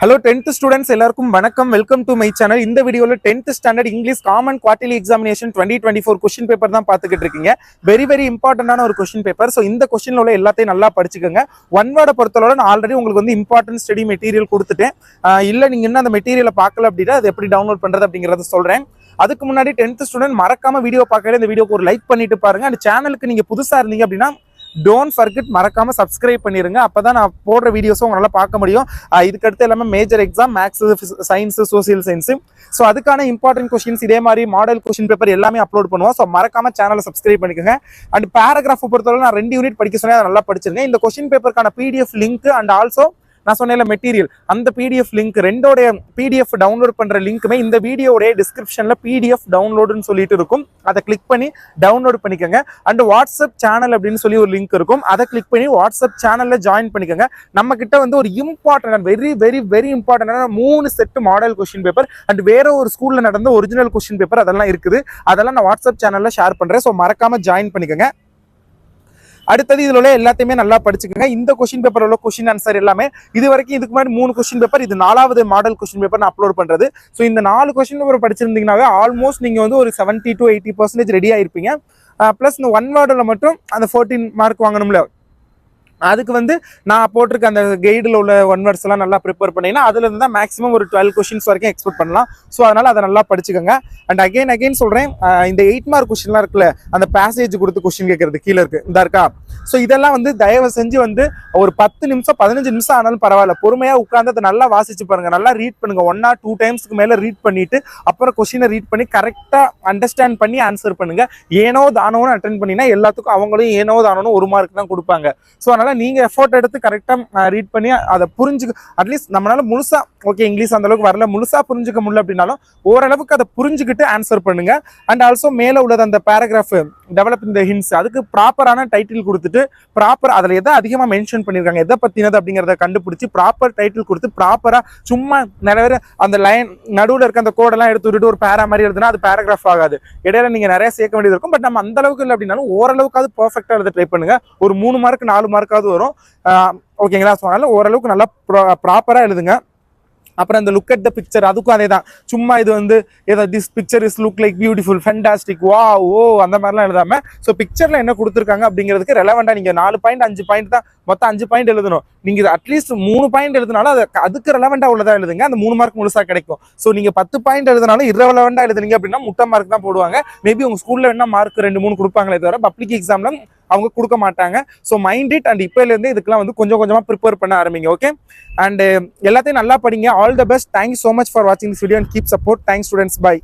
Hello 10th students எல்லாருக்கும் வணக்கம் welcome to my channel. இந்த வீடியோல 10th standard English common quarterly examination 2024 question paper தான் பாத்துக்கிட்டு இருக்கீங்க. வெரி இம்பார்ட்டன்டான ஒரு क्वेश्चन பேப்பர். சோ இந்த क्वेश्चनல உள்ள எல்லாத்தையும் நல்லா படிச்சுக்கங்க. ஒன் வேர்ட் பொறுத்தவரை நான் ஆல்ரெடி உங்களுக்கு வந்து இம்பார்ட்டன்ட் ஸ்டடி மெட்டீரியல் கொடுத்துட்டேன். இல்ல நீங்க இன்னும் அந்த மெட்டீரியலை பார்க்கல அப்படின்னா அது எப்படி டவுன்லோட் பண்றது அப்படிங்கறத சொல்றேன். அதுக்கு முன்னாடி 10th ஸ்டூடெண்ட் மறக்காம வீடியோ பார்க்கல இந்த வீடியோக்கு ஒரு லைக் பண்ணிட்டு பாருங்க. அந்த சேனலுக்கு நீங்க புதுசா இருந்தீங்க அப்படின்னா டோன்ட் ஃபர்கெட் மறக்காம சப்ஸ்கிரைப் பண்ணிருங்க. அப்பதான் நான் போடுற வீடியோஸும் உங்களால பார்க்க முடியும். இதுக்கு அடுத்து எல்லாமே major exam maths, science, social science. So அதுக்கான இம்பார்ட்டன்ட் கொஸ்டின்ஸ் இதே மாதிரி மாடல் கொஸ்டின் பேப்பர் எல்லாமே அப்லோட் பண்ணுவோம். ஸோ மறக்காம சேனலை சப்ஸ்கிரைப் பண்ணிக்கோங்க. அண்ட் பேராகிராஃப் பொறுத்தவரை நான் 2 யூனிட் படிக்க சொன்னேன், அதை நல்லா படிச்சிருங்க. இந்த கொஸ்டின் பேப்பருக்கான பிடிஎஃப் லிங்க் அண்ட் ஆல்சோ நான் சொன்ன மெட்டீரியல் அந்த பிடிஎஃப் லிங்க் ரெண்டோடைய பிடிஎஃப் டவுன்லோட் பண்ற லிங்க்குமே இந்த வீடியோடைய டிஸ்கிரிப்ஷன்ல பிடிஎஃப் டவுன்லோடுன்னு சொல்லிட்டு இருக்கும். அதை கிளிக் பண்ணி டவுன்லோட் பண்ணிக்கோங்க. அண்ட் வாட்ஸ்அப் சேனல் அப்படின்னு சொல்லி ஒரு லிங்க் இருக்கும், அதை கிளிக் பண்ணி வாட்ஸ்அப் சேனல்ல ஜாயின் பண்ணிக்கோங்க. நம்ம கிட்ட வந்து ஒரு இம்பார்ட்டன்ட் வெரி இம்பார்ட்டன்டான 3 set model question paper and வேற ஒரு ஸ்கூல்ல நடந்த ஒரிஜினல் கொஸ்டின் பேப்பர் அதெல்லாம் இருக்குது. அதெல்லாம் நான் வாட்ஸ்அப் சேனல்ல ஷேர் பண்றேன். ஸோ மறக்காம ஜாயின் பண்ணிக்கோங்க. அடுத்தது இதுல உள்ள எல்லாத்தையுமே நல்லா படிச்சுக்கோங்க. இந்த கொஸ்டின் பேப்பர் உள்ள கொஸ்டின் ஆன்சர் எல்லாமே இது வரைக்கும் இதுக்கு முன்னாடி 3 கொஸ்டின் பேப்பர், இது 4வது மாடல் கொஸ்டின் பேப்பர் நான் அப்லோட் பண்றது. ஸோ இந்த 4 கொஸ்டின் பேப்பர் படிச்சிருந்தீங்கன்னாவே ஆல்மோஸ்ட் நீங்க வந்து ஒரு 70 to 80% ரெடி ஆயிருப்பீங்க. பிளஸ் இந்த ஒன் வேர்டில் மட்டும் அந்த 14 மார்க் வாங்கணும்ல, அதுக்கு வந்து நான் போட்டிருக்க அந்த கைடில் உள்ள ஒன் வேர்ட்ஸ் எல்லாம் நல்லா ப்ரிப்பேர் பண்ணீங்கன்னா அதுல இருந்து தான் மேக்ஸிமம் ஒரு 12 கொஸ்டின்ஸ் வரைக்கும் எக்ஸ்பெக்ட் பண்ணலாம். ஸோ அதனால அதை நல்லா படிச்சுக்கோங்க. அண்ட் அகைன் சொல்றேன், இந்த 8 மார்க் கொஸ்டின்லாம் இருக்குல்ல, அந்த பேசேஜ் கொடுத்து கொஸ்டின் கேட்கறது கீழே இருக்கு இந்த இருக்கா. ஸோ இதெல்லாம் வந்து தயவு செஞ்சு வந்து ஒரு 10 நிமிஷம் 15 நிமிஷம் ஆனாலும் பரவாயில்ல, பொறுமையா உட்கார்ந்து அதை நல்லா வாசிச்சு பாருங்க, நல்லா ரீட் பண்ணுங்க. 1 or 2 டைம்ஸ்க்கு மேல ரீட் பண்ணிட்டு அப்புறம் கொஸ்டினை ரீட் பண்ணி கரெக்டா அண்டர்ஸ்டாண்ட் பண்ணி ஆன்சர் பண்ணுங்க. ஏனோ தானோன்னு அட்டென்ட் பண்ணினா எல்லாத்துக்கும் அவங்களும் ஏனோ தானோன்னு 1 மார்க் தான் கொடுப்பாங்க. ஸோ அதனால நீங்க எஃபோர்ட் எடுத்து கரெக்டா ரீட் பண்ணி அதை புரிஞ்சுக்க, அட்லீஸ்ட் நம்மளால முழுசா ஓகே இங்கிலீஷ் அந்த அளவுக்கு வரல, முழுசா புரிஞ்சுக்க முடியல அப்படின்னாலும் ஓரளவுக்கு அதை புரிஞ்சுக்கிட்டு ஆன்சர் பண்ணுங்க. அண்ட் ஆல்சோ மேல உள்ளது அந்த பேராகிராஃப் டெவலப் இந்த ஹிண்ட்ஸ், அதுக்கு ப்ராப்பரான டைட்டில் கொடுத்துட்டு ப்ராப்பர் அதுல எதை அதிகமா மென்ஷன் பண்ணிருக்காங்க, எதை பத்தினது அப்படிங்கறத கண்டுபிடிச்சு ப்ராப்பர் டைட்டில் கொடுத்து ப்ராப்பரா சும்மா நிறைய அந்த லைன் நடுவில் இருக்க அந்த கோடெல்லாம் எடுத்து விட்டுட்டு ஒரு பேரா மாதிரி எழுதுனா அது பேராகிராஃப் ஆகாது. இடையில நீங்க நிறைய சேர்க்க வேண்டியது இருக்கும். பட் நம்ம அந்த அளவுக்கு இல்லை அப்படின்னாலும் ஓரளவுக்காவது பர்ஃபெக்டா எழுத ட்ரை பண்ணுங்க. ஒரு 3 மார்க் 4 மார்க்காவது வரும். ஓகேங்களா? ஸோ அதனால ஓரளவுக்கு நல்லா ப்ராப்பரா எழுதுங்க. அப்புறம் இந்த லுக் அட் த பிக்சர், அதுக்கும் அதே தான். சும்மா இது வந்து ஏதோ this picture is look like beautiful fantastic வா ஓ அந்த மாதிரிலாம் எழுதாம, ஸோ பிக்சர்ல என்ன கொடுத்துருக்காங்க அப்படிங்கிறதுக்கு ரெலவெண்டா நீங்க 4 பாயிண்ட் 5 பாயிண்ட் தான் மொத்தம் 5 பாயிண்ட் எழுதணும். நீங்க அட்லீஸ்ட் 3 பாயிண்ட் எழுதினாலும் அதுக்கு ரெலவெண்டா உள்ளதா எழுதுங்க, அந்த 3 மார்க் முழுசா கிடைக்கும். ஸோ நீங்க 10 பாயிண்ட் எழுதினாலும் இரலவெண்டா எழுதுனீங்க அப்படின்னா முட்டை மார்க் தான் போடுவாங்க. மேபி உங்க ஸ்கூல்ல என்ன மார்க் 2-3 கொடுப்பாங்களே தவிர பப்ளிக் எக்ஸாம்ல அவங்க கொடுக்க மாட்டாங்க. So mind it. அண்ட் இப்போல இருந்து இதுக்கெல்லாம் வந்து கொஞ்சமா ப்ரிப்பேர் பண்ண ஆரம்பிங்க. ஓகே, அண்ட் எல்லாத்தையும் நல்லா படிங்க. All the best. Thank you so much for watching this video and keep support. Thanks students. Bye.